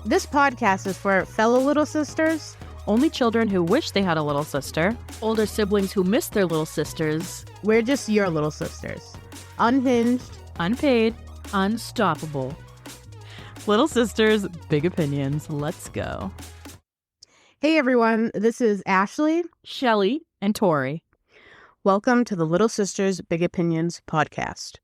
This podcast is for fellow little sisters, only children who wish they had a little sister, older siblings who miss their little sisters. We're just your little sisters. Unhinged, unpaid, unstoppable. Little sisters, big opinions. Let's go. Hey everyone, this is Ashley, Shelly, and Tori. Welcome to the Little Sisters Big Opinions podcast.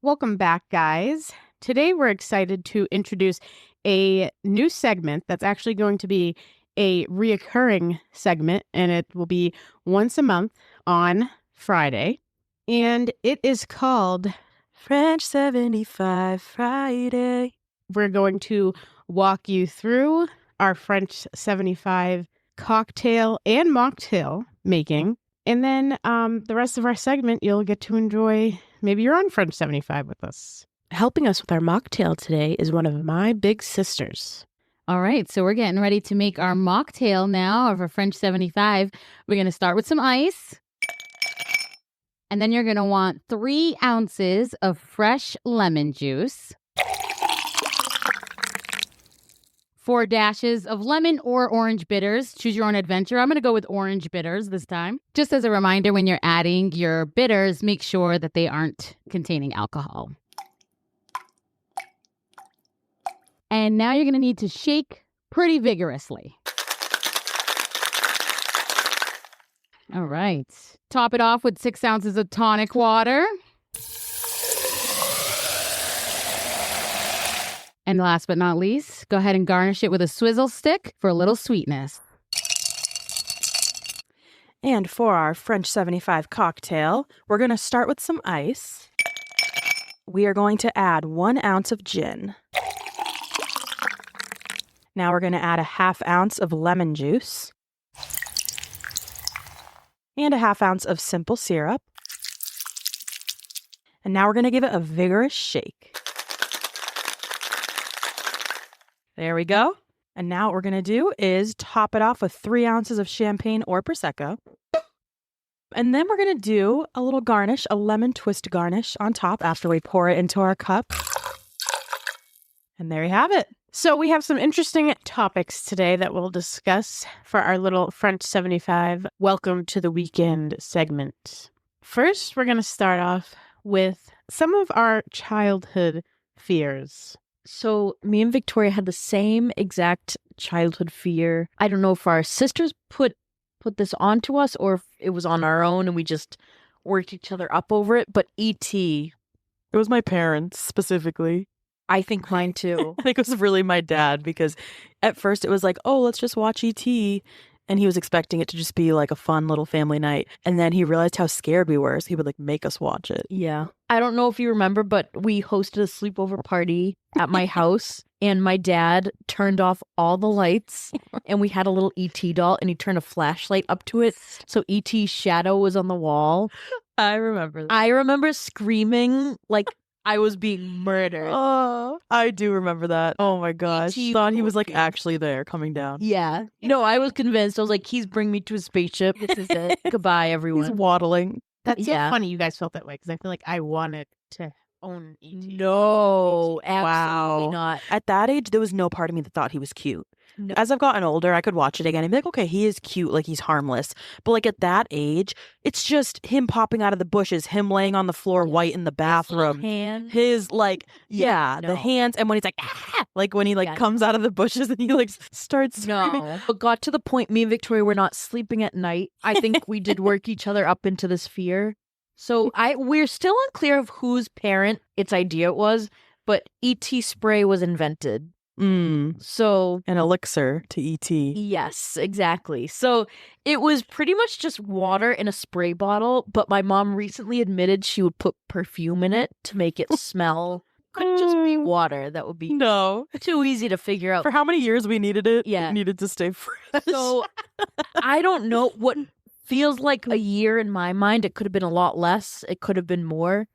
Welcome back, guys. Today we're excited to introduce a new segment that's actually going to be a reoccurring segment, and it will be once a month on Friday. And it is called French 75 Friday. We're going to walk you through our French 75 cocktail and mocktail making. And then the rest of our segment, you'll get to enjoy maybe your own French 75 with us. Helping us with our mocktail today is one of my big sisters. All right, so we're getting ready to make our mocktail now of a French 75. We're going to start with some ice. And then you're going to want 3 ounces of fresh lemon juice. 4 dashes of lemon or orange bitters. Choose your own adventure. I'm going to go with orange bitters this time. Just as a reminder, when you're adding your bitters, make sure that they aren't containing alcohol. And now you're going to need to shake pretty vigorously. All right. Top it off with 6 ounces of tonic water. And last but not least, go ahead and garnish it with a swizzle stick for a little sweetness. And for our French 75 cocktail, we're going to start with some ice. We are going to add 1 ounce of gin. Now we're going to add a 1/2 ounce of lemon juice. And a 1/2 ounce of simple syrup. And now we're going to give it a vigorous shake. There we go. And now what we're going to do is top it off with 3 ounces of champagne or Prosecco. And then we're going to do a little garnish, a lemon twist garnish on top after we pour it into our cup. And there you have it. So we have some interesting topics today that we'll discuss for our little French 75 Welcome to the Weekend segment. First, we're going to start off with some of our childhood fears. So me and Victoria had the same exact childhood fear. I don't know if our sisters put this onto us or if it was on our own and we just worked each other up over it. But E.T. It was my parents specifically. I think mine too. I think it was really my dad because at first it was like, oh, let's just watch E.T. And he was expecting it to just be like a fun little family night. And then he realized how scared we were. So he would like make us watch it. Yeah. I don't know if you remember, but we hosted a sleepover party at my house and my dad turned off all the lights and we had a little E.T. doll and he turned a flashlight up to it. So E.T.'s shadow was on the wall. I remember that. I remember screaming like I was being murdered. Oh, I do remember that. Oh my gosh. E.T. Thought he was like actually there coming down. Yeah. No, I was convinced. I was like, he's bringing me to a spaceship. This is it. Goodbye, everyone. He's waddling. That's so Yeah. funny you guys felt that way because I feel like I wanted to own E.T. No, absolutely Wow. not. At that age, there was no part of me that thought he was cute. No. As I've gotten older, I could watch it again and be like, okay, he is cute, like he's harmless. But like at that age, it's just him popping out of the bushes, him laying on the floor white in the bathroom. Hand. His like, yeah, no. the hands, and when he's like when he like Yes. comes out of the bushes and he like starts screaming. No. But got to the point, me and Victoria were not sleeping at night. I think we did work each other up into this fear. So we're still unclear of whose parent its idea it was, but E.T. spray was invented. So An elixir to E.T. yes, exactly. So it was pretty much just water in a spray bottle, but my mom recently admitted she would put perfume in it to make it smell. Couldn't just be water. That would be No. too easy to figure out. For how many years we needed it? Yeah. It needed to stay fresh. So I don't know what feels like a year in my mind. It could have been a lot less. It could have been more.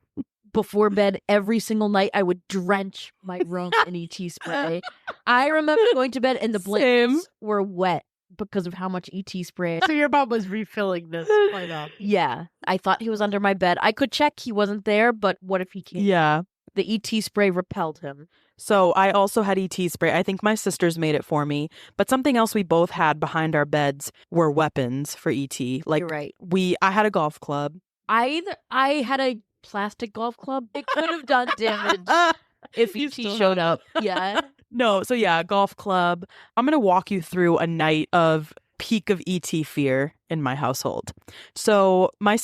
Before bed, every single night, I would drench my room in ET spray. I remember going to bed and the blankets were wet because of how much ET spray. So your mom was refilling this quite often. Yeah, I thought he was under my bed. I could check he wasn't there, but what if he came? Yeah. The ET spray repelled him. So I also had ET spray. I think my sisters made it for me. But something else we both had behind our beds were weapons for ET. Like You're right. I had a golf club. I had a plastic golf club. It could have done damage if You ET still showed up. Yeah. No, so yeah, golf club. I'm going to walk you through a night of peak of ET fear in my household. So my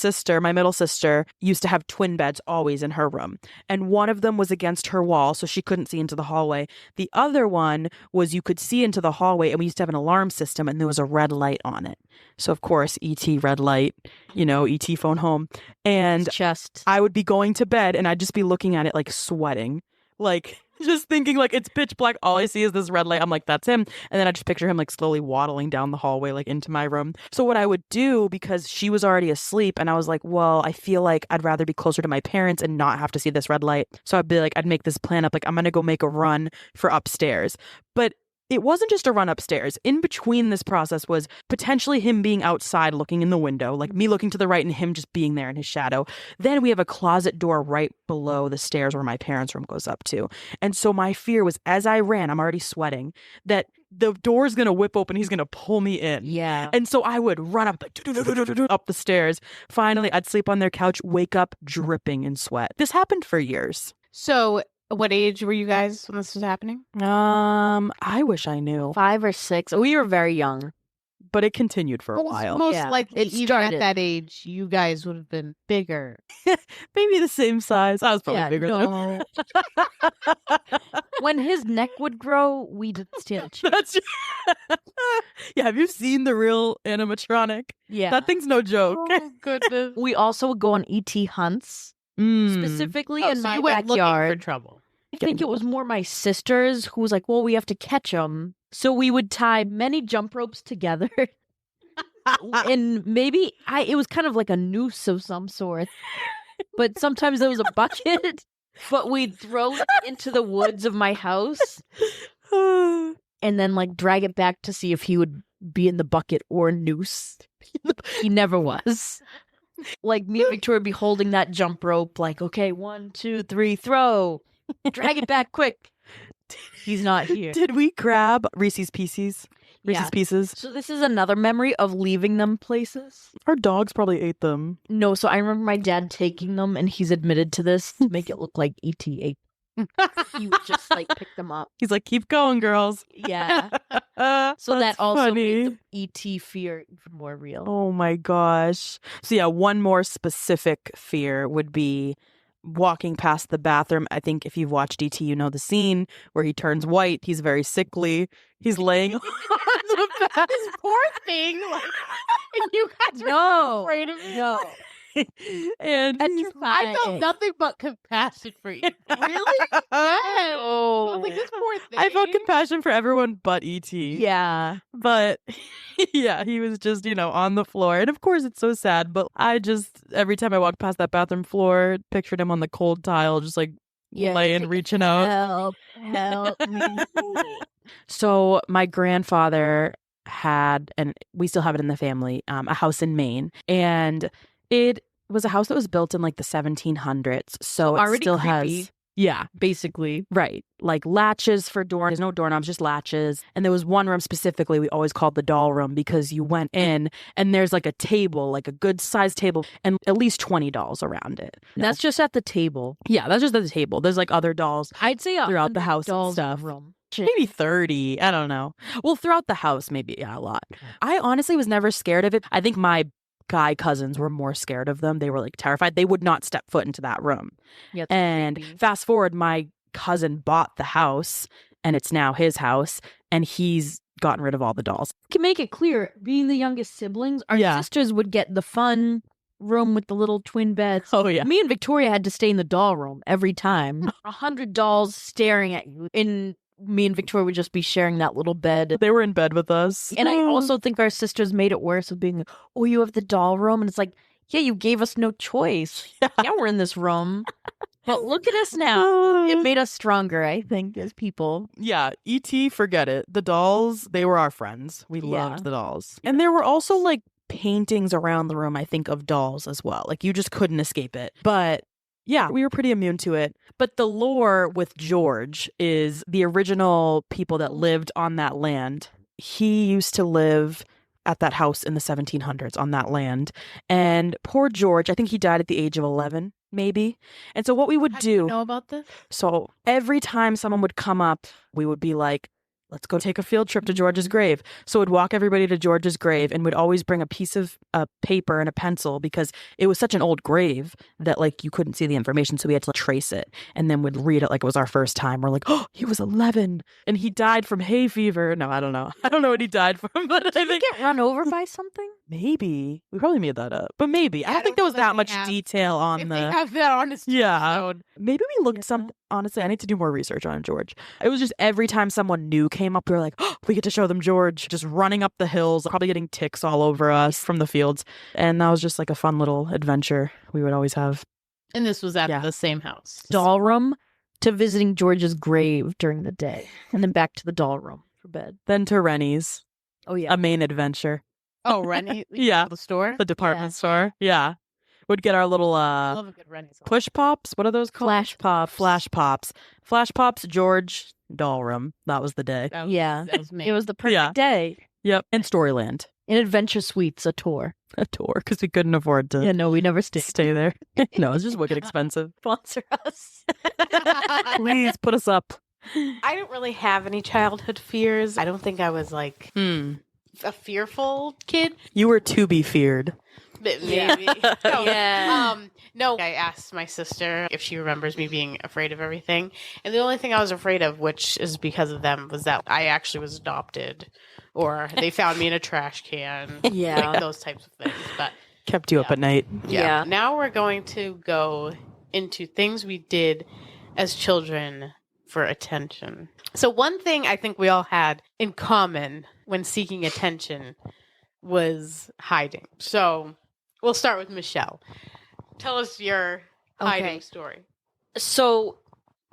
middle sister, used to have twin beds always in her room. And one of them was against her wall, so she couldn't see into the hallway. The other one was you could see into the hallway, and we used to have an alarm system, and there was a red light on it. So of course, ET red light, ET phone home. And Chest. I would be going to bed, and I'd just be looking at it like sweating. Like, just thinking like it's pitch black. All I see is this red light. I'm like, that's him. And then I just picture him like slowly waddling down the hallway, like into my room. So what I would do, because she was already asleep, and I was like, well, I feel like I'd rather be closer to my parents and not have to see this red light. So I'd make this plan up, like, I'm going to go make a run for upstairs. But it wasn't just a run upstairs. In between this process was potentially him being outside looking in the window, like me looking to the right and him just being there in his shadow. Then we have a closet door right below the stairs where my parents' room goes up to. And so my fear was, as I ran, I'm already sweating, that the door's going to whip open. He's going to pull me in. Yeah. And so I would run up up the stairs. Finally, I'd sleep on their couch, wake up dripping in sweat. This happened for years. So, what age were you guys when this was happening? I wish I knew. 5 or 6. We were very young. But it continued for a while. Most Yeah, likely, it even started. at that age, you guys would have been bigger. Maybe the same size. I was probably bigger than him. When his neck would grow, we didn't stand a chance. That's yeah. Have you seen the real animatronic? Yeah. That thing's no joke. Oh, goodness. We also would go on ET hunts, specifically Oh, in so my you went looking for backyard. trouble. I think it was more my sisters who was like, well, we have to catch them. So we would tie many jump ropes together. And maybe it was kind of like a noose of some sort. But sometimes there was a bucket. But we'd throw it into the woods of my house and then like drag it back to see if he would be in the bucket or noose. He never was. Like me and Victoria would be holding that jump rope, like, okay, 1, 2, 3, throw. Drag it back quick. He's not here. Did we grab Reese's Pieces? Reese's Yeah. Pieces? So this is another memory of leaving them places. Our dogs probably ate them. No, so I remember my dad taking them, and he's admitted to this to make it look like ET ate. He would just like pick them up. He's like, keep going, girls. Yeah. So that also made the ET fear even more real. Oh my gosh. So yeah, one more specific fear would be walking past the bathroom. I think if you've watched ET, you know the scene where he turns white. He's very sickly. He's laying on the bathroom. This poor thing. Like, and you guys were No. afraid of it. No. And he's I felt nothing but compassion for you. Really? Yes. I was like, this poor thing. I felt compassion for everyone but ET. Yeah. But yeah, he was just, on the floor. And of course, it's so sad. But I just, every time I walked past that bathroom floor, pictured him on the cold tile, just like laying, reaching out. Help me. So my grandfather had, and we still have it in the family, a house in Maine. And it was a house that was built in like the 1700s. So it Already still creepy. has, yeah, Basically. right. Like latches for doors. There's no doorknobs, just latches. And there was one room specifically we always called the doll room because you went in and there's like a table, like a good sized table, and at least 20 dolls around it. That's just at the table. Yeah, that's just at the table. There's like other dolls I'd say throughout the house and dolls stuff. room. Maybe 30. I don't know. Well, throughout the house, maybe, yeah, a lot. I honestly was never scared of it. I think my guy cousins were more scared of them. They were like terrified. They would not step foot into that room. Yeah, it's And creepy. fast forward, my cousin bought the house and it's now his house and he's gotten rid of all the dolls. Can make it clear, being the youngest siblings, our Yeah. sisters would get the fun room with the little twin beds. Oh, yeah. Me and Victoria had to stay in the doll room every time. 100 dolls staring at you. And me and Victoria would just be sharing that little bed. They were in bed with us. And I also think our sisters made it worse of being, oh, you have the doll room. And it's like, yeah, you gave us no choice. Yeah, we're in this room. But look at us now. It made us stronger, I think, as people. Yeah, E.T., forget it. The dolls, they were our friends. We Yeah. loved the dolls. And there were also like paintings around the room, I think, of dolls as well. Like you just couldn't escape it. But Yeah, we were pretty immune to it. But the lore with George is the original people that lived on that land. He used to live at that house in the 1700s on that land. And poor George, I think he died at the age of 11, maybe. And so what we would How do, do you know about this? so every time someone would come up, we would be like, let's go take a field trip to George's grave. So we'd walk everybody to George's grave and would always bring a piece of paper and a pencil because it was such an old grave that like you couldn't see the information. So we had to trace it and then we'd read it like it was our first time. We're like, oh, he was 11 and he died from hay fever. No, I don't know. I don't know what he died from, but I think Get run over by something? maybe we probably made that up, but maybe. Yeah, I I don't think don't there was know that that they much have- detail on If the. they have that on this Yeah. episode. Maybe we looked some. Honestly, I need to do more research on George. It was just every time someone new came up, we were like, oh, we get to show them George just running up the hills, probably getting ticks all over us from the fields. And that was just like a fun little adventure we would always have. And this was at Yeah. the same house. Doll room to visiting George's grave during the day, and then back to the doll room for bed. Then to Rennie's, Oh yeah. a main adventure. Oh, Rennie? Yeah. The store? The department store. Yeah. Would get our little I love a good Rennie's. push pops. What are those called? Flash pop. Flash pops. Flash pops, George, doll room. That was the day. That was, Yeah. That was me. It was the perfect Yeah. day. Yep. And Storyland. In Adventure Suites, a tour. A tour because we couldn't afford to Yeah, no, we never stayed. stay there. No, it's just wicked expensive. Sponsor us. Please put us up. I don't really have any childhood fears. I don't think I was like a fearful kid. You were to be feared. But Yeah. maybe. No. Yeah. No, I asked my sister if she remembers me being afraid of everything. And the only thing I was afraid of, which is because of them, was that I actually was adopted or they found me in a trash can. Yeah. Like those types of things. But Kept you up Yeah. at night. yeah. Yeah. Now we're going to go into things we did as children for attention. So one thing I think we all had in common when seeking attention was hiding. So we'll start with Michelle. Tell us your hiding Okay. story. So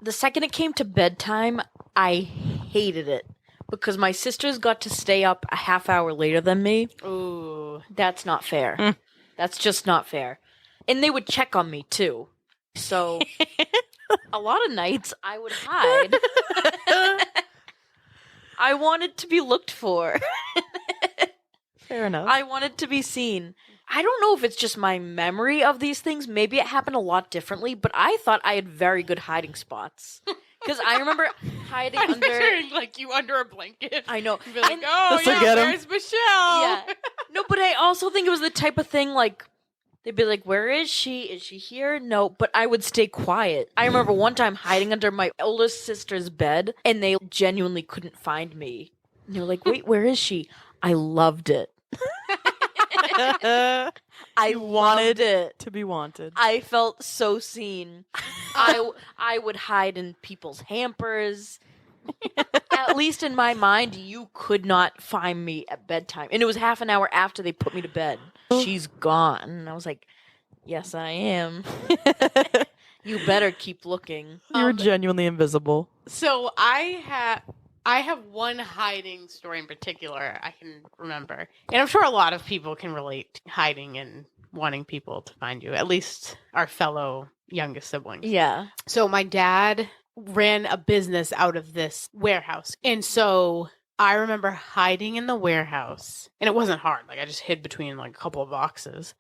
the second it came to bedtime, I hated it because my sisters got to stay up a half hour later than me. Ooh. That's not fair. That's just not fair. And they would check on me too. So a lot of nights I would hide. I wanted to be looked for. Fair enough. I wanted to be seen. I don't know if it's just my memory of these things. Maybe it happened a lot differently, but I thought I had very good hiding spots. Because I remember hiding I'm under. picturing like you under a blanket. I know. And be like, And- oh Just to yeah, get 'em. where's Michelle? Yeah. No, but I also think it was the type of thing like they'd be like, "Where is she? Is she here?" No, but I would stay quiet. I remember one time hiding under my oldest sister's bed, and they genuinely couldn't find me. And they were like, "Wait, where is she?" I loved it. I wanted it. to be wanted. I felt so seen. I would hide in people's hampers. At least in my mind, you could not find me at bedtime. And it was half an hour after they put me to bed. She's gone. And I was like, yes, I am. You better keep looking. You were genuinely invisible. So I have one hiding story in particular I can remember. And I'm sure a lot of people can relate to hiding and wanting people to find you, at least our fellow youngest siblings. Yeah. So my dad ran a business out of this warehouse. And so I remember hiding in the warehouse. And it wasn't hard. Like I just hid between like a couple of boxes.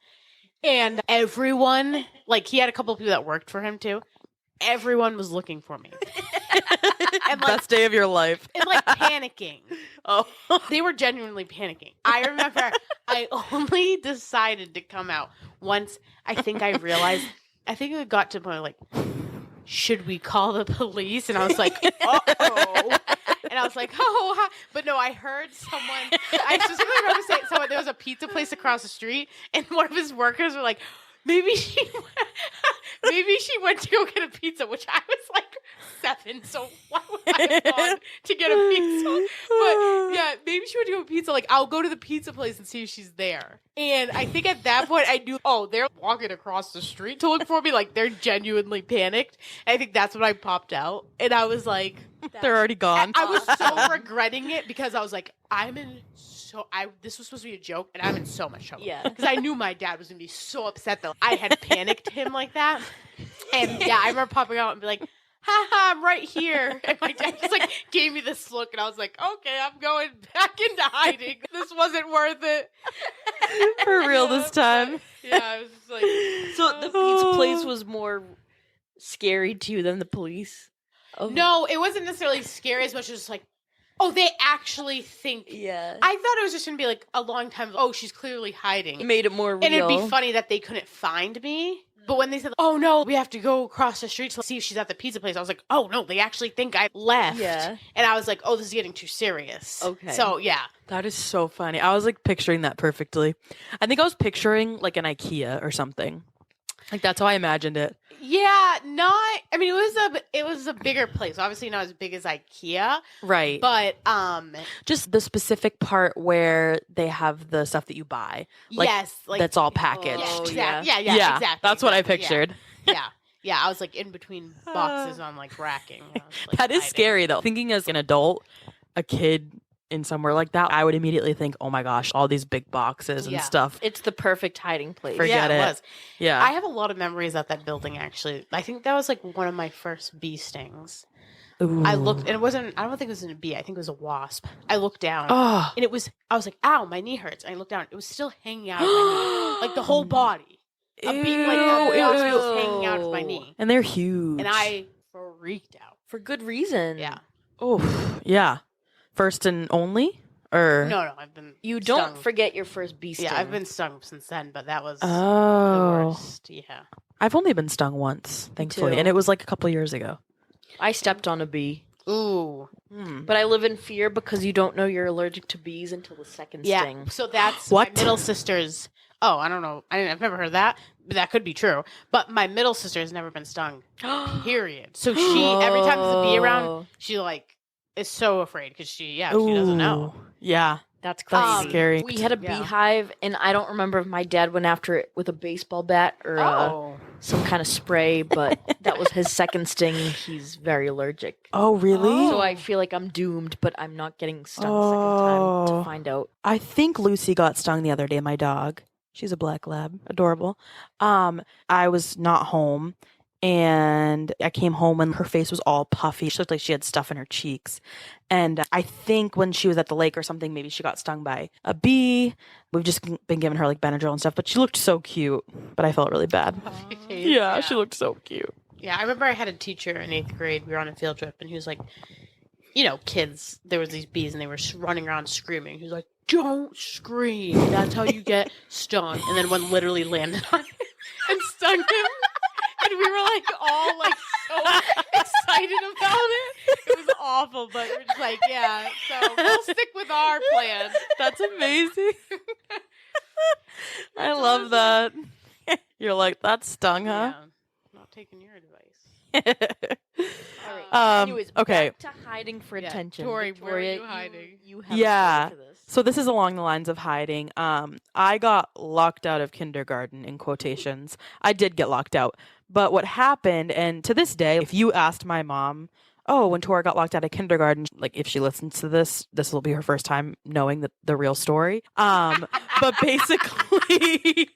And everyone, like he had a couple of people that worked for him too. Everyone was looking for me. And like Best day of your life. and like panicking. Oh. They were genuinely panicking. I remember I only decided to come out once I think I realized, I think it got to the point like, should we call the police? And I was like, uh-oh. And I was like, oh, hi. But no, I heard someone, I specifically remember saying someone, there was a pizza place across the street, and one of his workers were like, maybe she went to go get a pizza, which I was like 7, so why would I have gone to get a pizza? But yeah, maybe she went to go pizza. Like, I'll go to the pizza place and see if she's there. And I think at that point I knew, oh, they're walking across the street to look for me. Like, they're genuinely panicked. And I think that's when I popped out. And I was like, They're already gone. I was so regretting it because I was like, this was supposed to be a joke, and I'm in so much trouble. Yeah. Because I knew my dad was going to be so upset that I had panicked him like that. And yeah, I remember popping out and be like, ha ha, I'm right here. And my dad just like gave me this look, and I was like, okay, I'm going back into hiding. This wasn't worth it. For real this time. But, yeah, I was just like, So the pizza place was more scary to you than the police? Oh. no, it wasn't necessarily scary as much as just like, oh, they actually think. Yeah. I thought it was just going to be like a long time. Oh, she's clearly hiding. It made it more real. And it'd be funny that they couldn't find me. But when they said, oh, no, we have to go across the street to see if she's at the pizza place, I was like, oh, no, they actually think I left. Yeah. And I was like, oh, this is getting too serious. Okay. So, yeah. That is so funny. I was like picturing that perfectly. I think I was picturing like an IKEA or something. Like that's how I imagined it. Yeah, I mean, it was a bigger place. Obviously not as big as IKEA. Right. But, just the specific part where they have the stuff that you buy. Like, yes. Like, that's all packaged. yeah, Oh, exactly. yeah. Yeah, exactly. That's what I exactly, pictured. Yeah, I was like in between boxes on like racking. I was, like, That is hiding. scary though. Thinking as an adult, a kid in somewhere like that, I would immediately think, oh my gosh, all these big boxes and Yeah. stuff. It's the perfect hiding place. Forget yeah, it. it was. Yeah. I have a lot of memories at that building, actually. I think that was like one of my first bee stings. I looked, and it wasn't, I don't think it was a bee. I think it was a wasp. I looked down, Oh. and I was like, ow, my knee hurts. And I looked down. It was still hanging out of my knee. Like the whole body. A bee, like a wasp was hanging out of my knee. And they're huge. And I freaked out. For good reason. Yeah. Oh, yeah. First and only? Or No, I've been You don't stung. forget your first bee sting. Yeah, I've been stung since then, but that was the Oh. worst. Yeah. I've only been stung once, thankfully. too. And it was like a couple years ago. I stepped on a bee. Ooh. But I live in fear because you don't know you're allergic to bees until the second Yeah. sting. So that's What? my middle sister's. Oh, I don't know. I've never heard that, but that could be true. But my middle sister has never been stung. Period. So she every time there's a bee around, she like is so afraid because she doesn't know. Ooh. Yeah. That's That's crazy. scary. We had a Yeah. beehive, and I don't remember if my dad went after it with a baseball bat or Oh. some kind of spray, but that was his second sting. He's very allergic. Oh, really? So I feel like I'm doomed, but I'm not getting stung a second time Oh. to find out. I think Lucy got stung the other day, my dog. She's a black lab. Adorable. I was not home and I came home and her face was all puffy. She looked like she had stuff in her cheeks. And I think when she was at the lake or something, maybe she got stung by a bee. We've just been giving her like Benadryl and stuff, but she looked so cute. But I felt really bad. Yeah, she looked so cute. Yeah, I remember I had a teacher in 8th grade. We were on a field trip, and he was like, you know, kids, there was these bees, and they were running around screaming. He was like, don't scream. That's how you get stung. And then one literally landed on him and stung him. And we were like all like so excited about it. It was awful, but we're just like, yeah. So we'll stick with our plan. That's amazing. I love that. You're like, that stung, huh? Yeah. Not taking your advice. All right. Anyways, okay. back to hiding for Yeah, attention. Tori, where are Victoria, you hiding? You have Yeah. a story for this. So this is along the lines of hiding. I got locked out of kindergarten in quotations. I did get locked out. But what happened, and to this day, if you asked my mom, oh, when Tora got locked out of kindergarten, like if she listens to this will be her first time knowing the real story. But basically,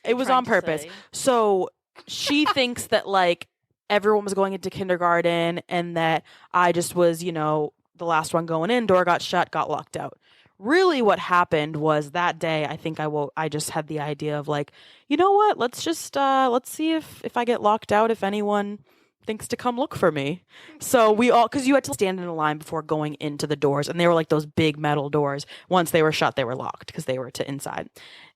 it was on purpose. So she thinks that like everyone was going into kindergarten and that I just was, you know, the last one going in, door got shut, got locked out. Really what happened was that day, I think I just had the idea of like, you know what, let's just, let's see if I get locked out, if anyone thinks to come look for me. So we all, because you had to stand in a line before going into the doors, and they were like those big metal doors. Once they were shut, they were locked because they were to inside.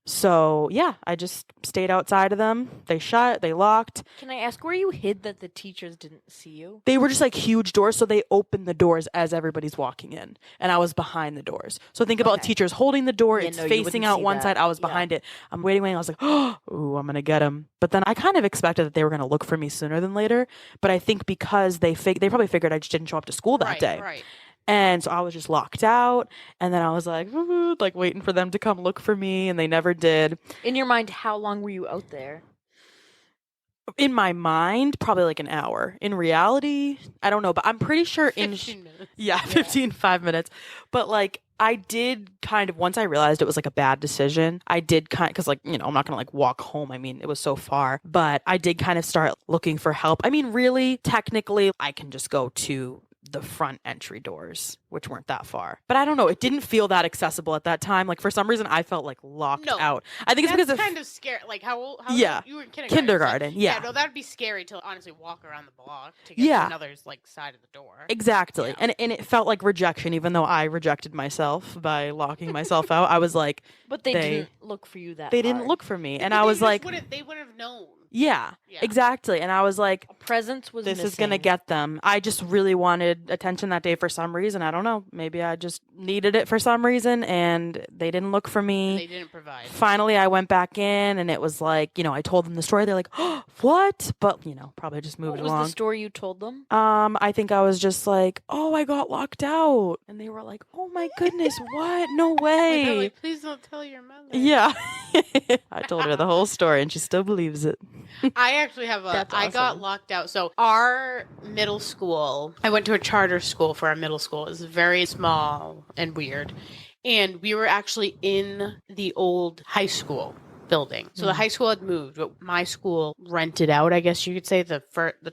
So yeah, I just stayed outside of them. They shut, they locked. Can I ask where you hid that the teachers didn't see you? They were just like huge doors, so they opened the doors as everybody's walking in, and I was behind the doors. So think about Okay. teachers holding the door, Yeah, it's no, you facing wouldn't out see one that. side, I was Yeah. behind it. I'm waiting, I was like, oh, I'm gonna get him. But then I kind of expected that they were gonna look for me sooner than later. But I think because they probably figured I just didn't show up to school that day. Right. And so I was just locked out, and then I was like waiting for them to come look for me, and they never did. In your mind, how long were you out there? In my mind, probably like an hour. In reality, I don't know, but I'm pretty sure in 15 minutes. yeah, 5 minutes. But like I did kind of, once I realized it was like a bad decision, I did because like, I'm not going to like walk home. I mean, it was so far, but I did kind of start looking for help. I mean, really, technically, I can just go to the front entry doors, which weren't that far. But I don't know. It didn't feel that accessible at that time. Like, for some reason, I felt like locked out. I think it's because kind of scary. Like, how old? Yeah. You were in kindergarten. Yeah. No, that'd be scary to honestly walk around the block to get to another like side of the door. Exactly. Yeah. And it felt like rejection, even though I rejected myself by locking myself out. I was like, but they didn't look for you that They hard. didn't look for me. And I was like, they wouldn't have known. Yeah, exactly. And I was like, a presence was this missing. Is going to get them. I just really wanted attention that day for some reason. I don't know. Maybe I just needed it for some reason and they didn't look for me. They didn't provide. Finally, I went back in and it was like, I told them the story. They're like, oh, what? But, probably just moved along. What was the story you told them? I think I was just like, oh, I got locked out. And they were like, oh my goodness, what? No way. Like, please don't tell your mother. Yeah. I told her the whole story and she still believes it. I actually have That's I awesome. got locked out. So our middle school, I went to a charter school for our middle school. It was very small and weird. And we were actually in the old high school building. So the high school had moved, but my school rented out, I guess you could say, the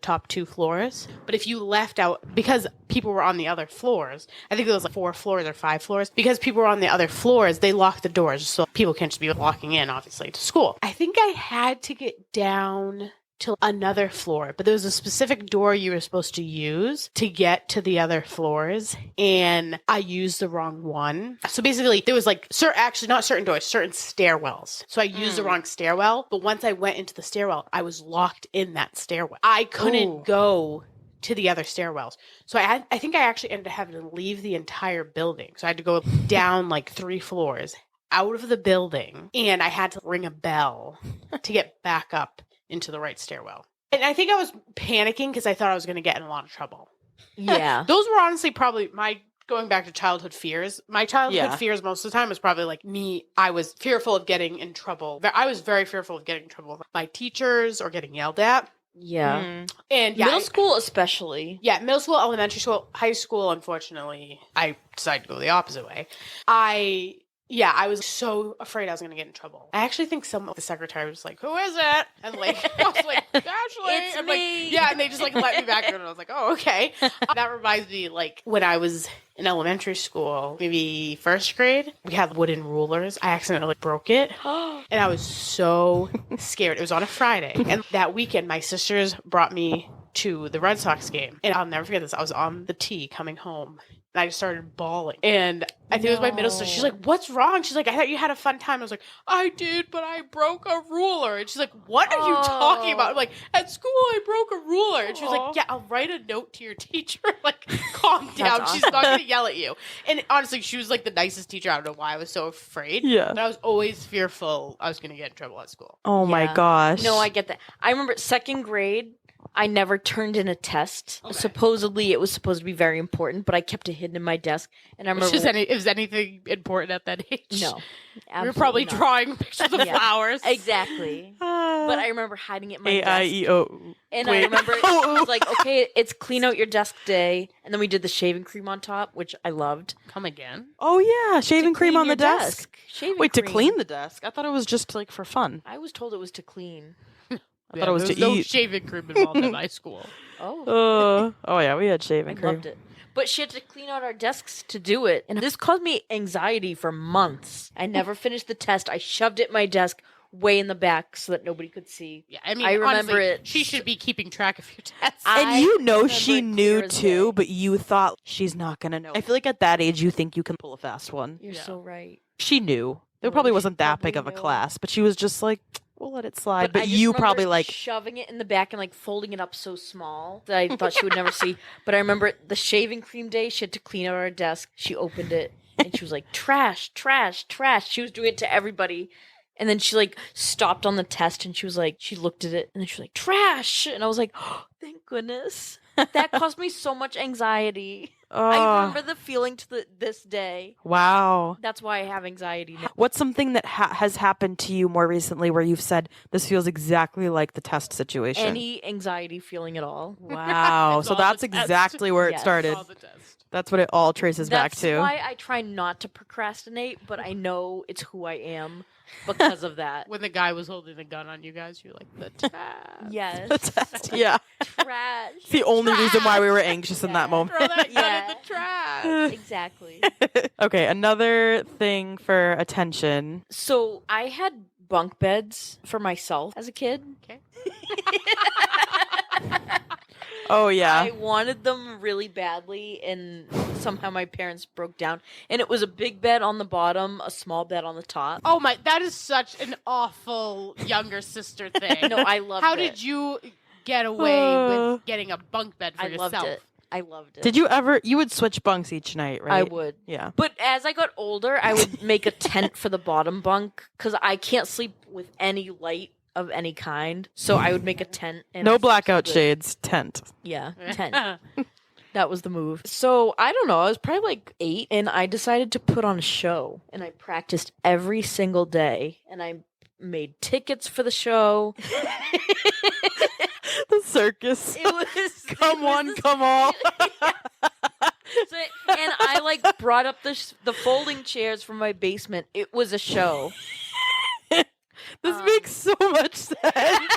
top 2 floors. But if you left out, because people were on the other floors, I think there was like 4 floors or 5 floors, because people were on the other floors, they locked the doors so people can't just be walking in, obviously, to school. I think I had to get down to another floor, but there was a specific door you were supposed to use to get to the other floors, and I used the wrong one. So basically, there was like actually not certain doors, certain stairwells. So I used the wrong stairwell, but once I went into the stairwell, I was locked in that stairwell. I couldn't go to the other stairwells. So I think I actually ended up having to leave the entire building. So I had to go down like 3 floors out of the building, and I had to ring a bell to get back up into the right stairwell. And I think I was panicking because I thought I was going to get in a lot of trouble. Yeah. Those were honestly probably my, going back to childhood fears, my childhood fears most of the time was probably like me. I was fearful of getting in trouble. I was very fearful of getting in trouble with my teachers or getting yelled at. Yeah. And middle school especially. Yeah, middle school, elementary school, high school, unfortunately, I decided to go the opposite way. I was so afraid I was going to get in trouble. I actually think some of the secretary was like, who is it? And like, I was like, Ashley. It's and me. Like, yeah, and they just like let me back in, and I was like, oh, okay. That reminds me, like, when I was in elementary school, maybe first grade, we had wooden rulers. I accidentally broke it, and I was so scared. It was on a Friday, and that weekend, my sisters brought me to the Red Sox game, and I'll never forget this. I was on the T coming home, and I just started bawling. And I think it was my middle sister. She's like, what's wrong? She's like, I thought you had a fun time. I was like, I did, but I broke a ruler. And she's like, what are you talking about? I'm like, at school, I broke a ruler. And she was like, yeah, I'll write a note to your teacher. Like, calm down. She's not going to yell at you. And honestly, she was like the nicest teacher. I don't know why I was so afraid. Yeah. But I was always fearful I was going to get in trouble at school. Oh my gosh. No, I get that. I remember 2nd grade, I never turned in a test. Okay. Supposedly, it was supposed to be very important, but I kept it hidden in my desk. And I remember, is anything important at that age? No, we were probably drawing pictures of flowers. Exactly. But I remember hiding it in my desk. A-I-E-O. And I remember it was like, okay, it's clean out your desk day, and then we did the shaving cream on top, which I loved. Come again? Oh yeah, shaving cream on the desk. Wait, to clean the desk? I thought it was just like for fun. I was told it was to clean. I thought it was to no eat. shaving cream involved in high school. Oh. Oh yeah, we had shaving cream. I loved it. But she had to clean out our desks to do it. And this caused me anxiety for months. I never finished the test. I shoved it in my desk way in the back so that nobody could see. Yeah, I mean, I remember honestly, it. She should be keeping track of your tests. And she knew too, but you thought she's not going to know. I feel like at that age, you think you can pull a fast one. You're so right. She knew. There probably wasn't that big of a class, but she was just like, we'll let it slide. But you probably like shoving it in the back and like folding it up so small that I thought she would never see. But I remember the shaving cream day, she had to clean out our desk. She opened it and she was like, trash, trash, trash. She was doing it to everybody. And then she like stopped on the test and she was like, she looked at it and then she was like, trash. And I was like, oh, thank goodness. That caused me so much anxiety. I remember the feeling to this day. Wow. That's why I have anxiety now. What's something that has happened to you more recently where you've said, this feels exactly like the test situation? Any anxiety feeling at all. Wow. So that's exactly where it started. That's what it all traces back to. That's why I try not to procrastinate, but I know it's who I am because of that. When the guy was holding a gun on you guys, you're like, the test. Yes. The test, yeah. Trash. It's the only reason why we were anxious in that moment. Throw that gun Yeah. in the trash. Exactly. Okay, another thing for attention. So I had bunk beds for myself as a kid. Okay. Oh, yeah. I wanted them really badly, and somehow my parents broke down. And it was a big bed on the bottom, a small bed on the top. Oh my, that is such an awful younger sister thing. No, I loved How it. did you get away with getting a bunk bed for I yourself? loved it. I loved it. Did you would switch bunks each night, right? I would. Yeah. But as I got older, I would make a tent for the bottom bunk because I can't sleep with any light of any kind. So I would make a tent. And I No slept blackout so good. shades, tent. Yeah, tent. That was the move. So I don't know. I was probably like 8, and I decided to put on a show, and I practiced every single day, and I made tickets for the show. The circus. It was Come one, come all. And I like brought up the folding chairs from my basement. It was a show. This makes so much sense.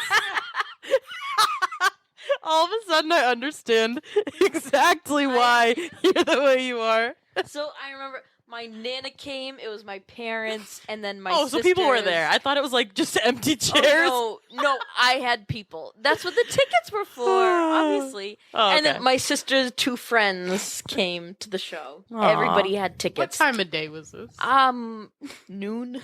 All of a sudden, I understand exactly why you're the way you are. So I remember my Nana came. It was my parents, and then my Oh, so people were sisters. there. I thought it was like just empty chairs. Oh, no, I had people. That's what the tickets were for, obviously. Oh, And okay. then my sister's 2 friends came to the show. Aw. Everybody had What tickets. time of day was this? Noon.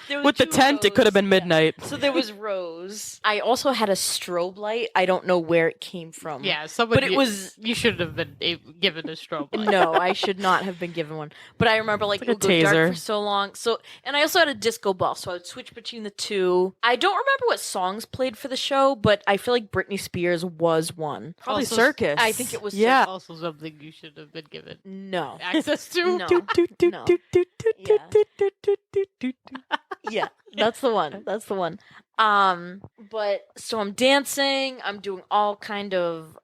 There was With the 2 tent, it could have rows. been midnight. So there was Rose. I also had a strobe light. I don't know where it came from. Yeah, somebody. But it was... You should have been given a strobe light. No, I should not have been given one. But I remember like It's it like would a go dark taser. for so long. So, and I also had a disco ball, so I would switch between the two. I don't remember what songs played for the show, but I feel like Britney Spears was one. Probably Also, circus. I think it was Yeah. Also, something you should have been given No. access to. No. No. Yeah, that's the one. That's the one. But so I'm dancing. I'm doing all kind of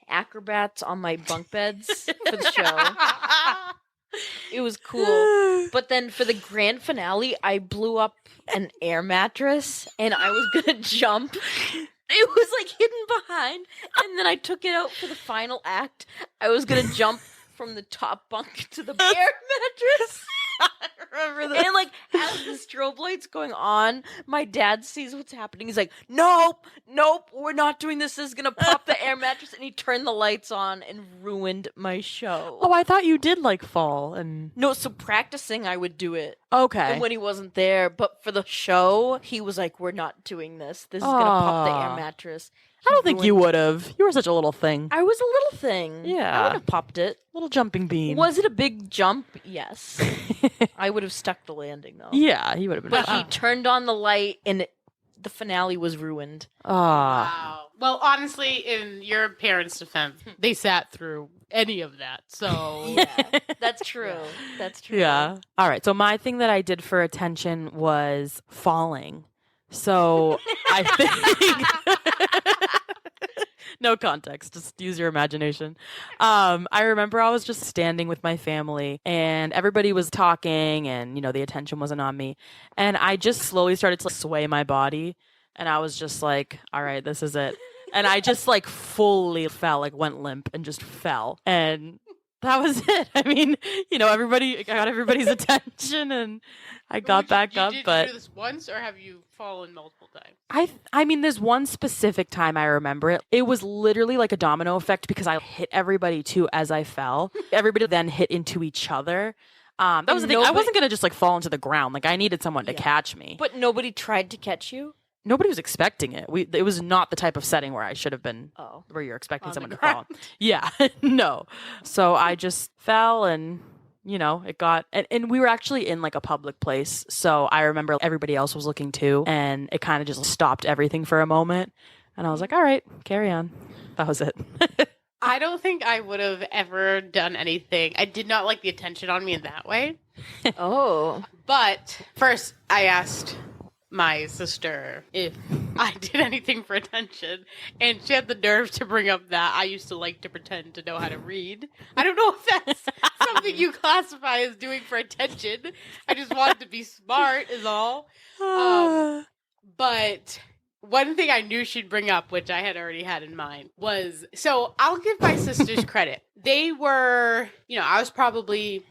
acrobats on my bunk beds for the show. It was cool. But then for the grand finale, I blew up an air mattress and I was gonna jump. It was like hidden behind, and then I took it out for the final act. I was gonna jump from the top bunk to the air mattress. Remember that? And like as the strobe light's going on, my dad sees what's happening. He's like, nope, we're not doing this. This is gonna pop the air mattress. And he turned the lights on and ruined my show. Oh, I thought you did like fall and No, so practicing I would do it. okay. And when he wasn't there, but for the show, he was like, we're not doing this. This is gonna pop the Aw. air mattress. I don't think you ruined- would have. You were such a little thing. I was a little thing. Yeah. I would have popped it. Little jumping bean. Was it a big jump? Yes. I would have stuck the landing though. Yeah, he would have been. But fine. he turned on the light and the finale was ruined. Ah. Wow. Well, honestly, in your parents' defense, they sat through any of that. So Yeah, that's true. That's true. Yeah. All right. So my thing that I did for attention was falling. So I think no context, just use your imagination. I remember I was just standing with my family and everybody was talking and the attention wasn't on me. And I just slowly started to sway my body and I was just like, all right, this is it. And I just like fully fell, like went limp and just fell. And that was it. I mean, everybody I got everybody's attention and I got back up, but Did you do this once, or have you fallen multiple times? I mean, there's one specific time I remember it. It was literally like a domino effect because I hit everybody too as I fell. Everybody then hit into each other. That was the thing. I Nobody- wasn't gonna just like fall into the ground. Like I needed someone to Yeah. catch me. But nobody tried to catch you? Nobody was expecting it. It was not the type of setting where I should have been. Oh. Where you're expecting On the someone to ground. fall. Yeah, no. So I just fell and. It got, and we were actually in like a public place. So I remember everybody else was looking too. And it kind of just stopped everything for a moment. And I was like, all right, carry on. That was it. I don't think I would have ever done anything. I did not like the attention on me in that way. Oh. But first, I asked my sister if I did anything for attention. And she had the nerve to bring up that I used to like to pretend to know how to read. I don't know if that's something you classify as doing for attention. I just wanted to be smart is all. But one thing I knew she'd bring up, which I had already had in mind, was, so I'll give my sisters credit. They were, I was probably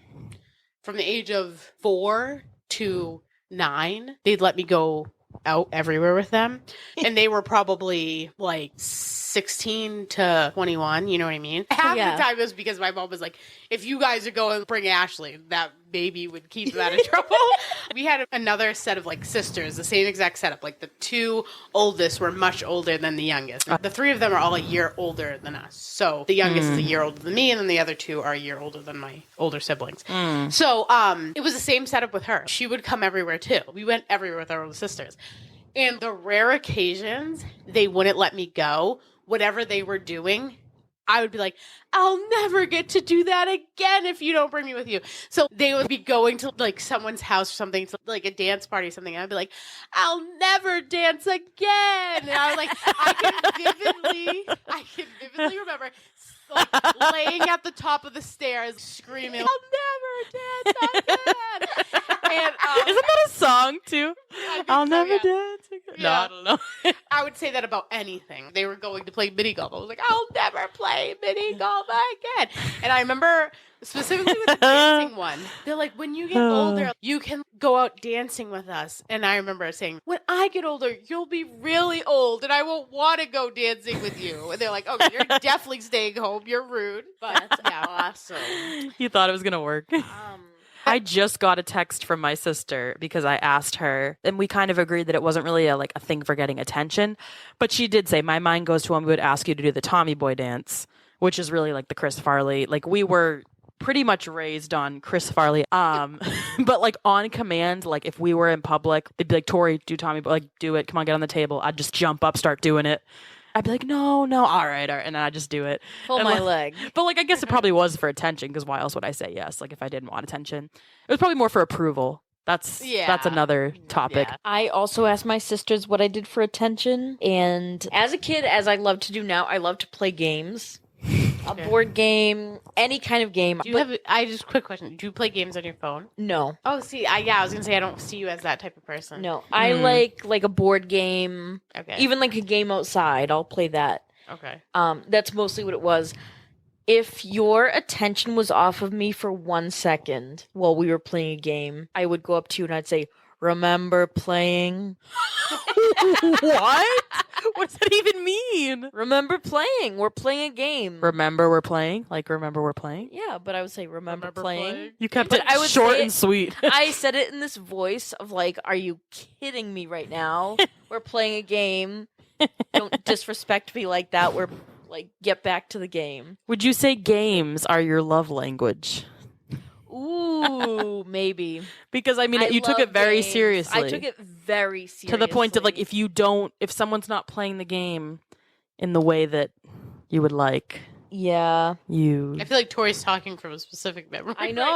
from the age of 4 to 9. They'd let me go out everywhere with them. And they were probably like 16 to 21, you know what I mean? Half the time it was because my mom was like, if you guys are going, bring Ashley. That baby would keep them out of trouble. We had another set of like sisters, the same exact setup. Like the 2 oldest were much older than the youngest. The 3 of them are all a year older than us. So the youngest is a year older than me, and then the other 2 are a year older than my older siblings. So it was the same setup with her. She would come everywhere too. We went everywhere with our older sisters. And the rare occasions they wouldn't let me go, whatever they were doing, I would be like, I'll never get to do that again if you don't bring me with you. So they would be going to like someone's house or something, to like a dance party or something. And I'd be like, I'll never dance again. And I was like, I can vividly remember like laying at the top of the stairs screaming, I'll never dance again. And, isn't that a song too? I'll never dance again. Yeah. No, I don't know. I would say that about anything. They were going to play mini golf. I was like, I'll never play mini golf again. And I remember specifically with the dancing one, they're like, when you get older, you can go out dancing with us. And I remember saying, when I get older, you'll be really old and I won't want to go dancing with you. And they're like, okay, you're definitely staying home. You're rude. But That's awesome. You thought it was going to work. I just got a text from my sister because I asked her, and we kind of agreed that it wasn't really a thing for getting attention. But she ddid say, my mind goes to when we would ask you to do the Tommy Boy dance, which is really like the Chris Farley. Like we were pretty much raised on Chris Farley. But like on command, like if we were in public, they'd be like, Tori, do Tommy Boy, like do it. Come on, get on the table. I'd just jump up, start doing it. I'd be like, no, all right, and then I'd just do it. Pull my leg. But like, I guess it probably was for attention, because why else would I say yes? Like if I didn't want attention, it was probably more for approval. That's another topic. Yeah. I also asked my sisters what I did for attention, and as a kid, as I love to do now, I love to play games. A board game, any kind of game. Quick question. Do you play games on your phone? No. Oh, see, I was going to say, I don't see you as that type of person. No. I like a board game. Okay. Even like a game outside, I'll play that. Okay. That's mostly what it was. If your attention was off of me for 1 second while we were playing a game, I would go up to you and I'd say, remember playing? What? What does that even mean? Remember playing? We're playing a game. Remember we're playing? Like, remember we're playing? Yeah, but I would say, remember playing? You kept But it I would short say and sweet. I said it in this voice of like, are you kidding me right now? We're playing a game. Don't disrespect me like that. We're like, get back to the game. Would you say games are your love language? Ooh, maybe. Because I mean, you took love it very games. seriously. I took it very seriously. To the point of like, if someone's not playing the game in the way that you would like, yeah, I feel like Tori's talking from a specific memory. I know.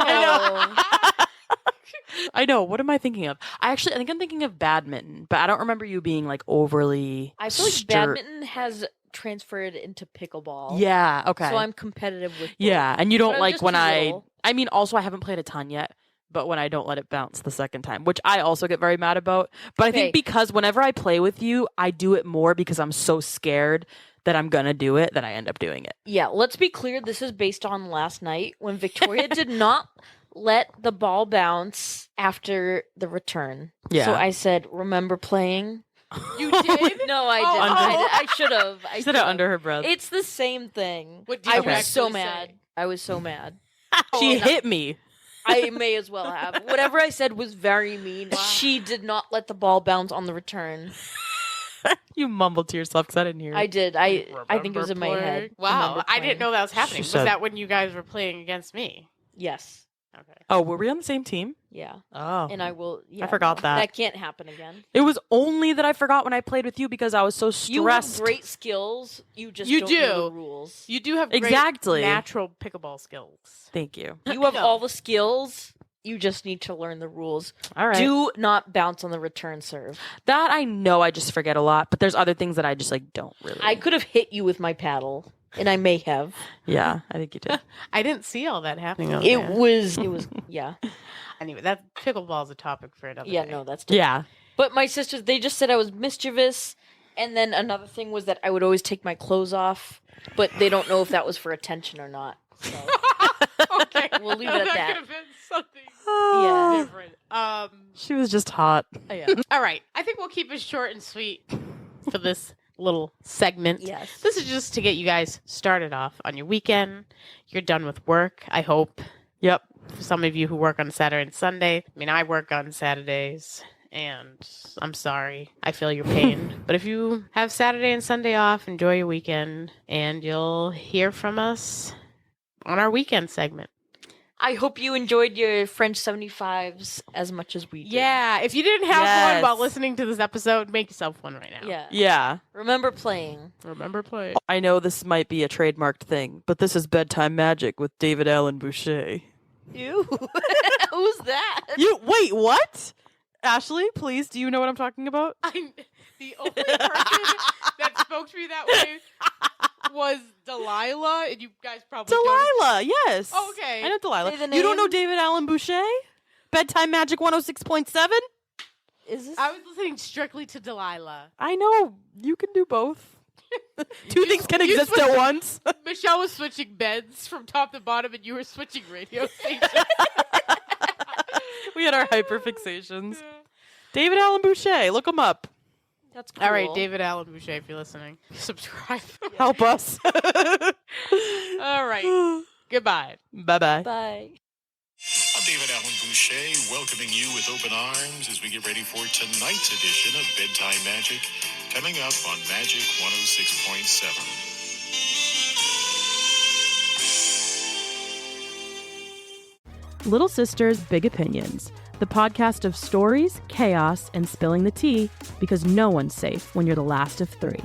I know. What am I thinking of? I think I'm thinking of badminton, but I don't remember you being like overly. I feel like badminton has transferred into pickleball. Yeah. Okay. So I'm competitive with both. Yeah, and you don't But I'm like just when too I. little. I mean, also I haven't played a ton yet, but when I don't let it bounce the second time, which I also get very mad about. But I think because whenever I play with you, I do it more because I'm so scared that I'm gonna do it that I end up doing it. Yeah, let's be clear. This is based on last night when Victoria did not let the ball bounce after the return. Yeah. So I said, remember playing? You did? No, I Oh, didn't. oh. I should have. She said it under her breath. It's the same thing. What did you I was so actually mad. say? I was so mad. She hit me. I may as well have. Whatever I said was very mean. Wow. She did not let the ball bounce on the return. You mumbled to yourself because I didn't hear it. I did. I think it was in my head. Wow, Remember I didn't playing. know that was happening. She Was said- that when you guys were playing against me? Yes. Okay. Oh, were we on the same team? Yeah. Oh. And I will. Yeah, forgot that. That can't happen again. It was only that I forgot when I played with you because I was so stressed. You have great skills. You just You don't do. know the rules. You do have great Exactly. natural pickleball skills. Thank you. You have No. all the skills. You just need to learn the rules. All right. Do not bounce on the return serve. That I know I just forget a lot, but there's other things that I just like don't really. I could have hit you with my paddle, and I may have. Yeah, I think you did. I didn't see all that happening. It was, yeah. Anyway, that pickleball is a topic for another Yeah, day. no, that's different. Yeah. But my sisters, they just said I was mischievous. And then another thing was that I would always take my clothes off, but they don't know if that was for attention or not. So. Okay, We'll leave it at that. could have been something Yeah. different. She was just hot. Yeah. All right. I think we'll keep it short and sweet for this little segment. Yes. This is just to get you guys started off on your weekend. You're done with work, I hope. Yep. For some of you who work on Saturday and Sunday. I mean, I work on Saturdays, and I'm sorry. I feel your pain. But if you have Saturday and Sunday off, enjoy your weekend, and you'll hear from us on our weekend segment. I hope you enjoyed your French 75s as much as we did. Yeah, if you didn't have one Yes. while listening to this episode, make yourself one right now. Yeah. Yeah. Remember playing. Remember play. I know this might be a trademarked thing, but this is Bedtime Magic with David Allen Boucher. Ew. Who's that? You wait, what? Ashley, please, do you know what I'm talking about? The only person that spoke to me that way was Delilah, and you guys probably Delilah, yes. Oh, okay. I know Delilah. Say the You don't know name. David Allen Boucher? Bedtime Magic 106.7? Is this? I was listening strictly to Delilah. I know. You can do both. Two things can you exist switch- at once. Michelle was switching beds from top to bottom, and you were switching radio stations. We had our hyperfixations. David Allen Boucher, look him up. That's cool. All right, David Allen Boucher, if you're listening, subscribe. Help us. All right, goodbye. Bye-bye. Bye. I'm David Allen Boucher, welcoming you with open arms as we get ready for tonight's edition of Bedtime Magic, coming up on Magic 106.7. Little Sisters, Big Opinions, the podcast of stories, chaos, and spilling the tea, because no one's safe when you're the last of three.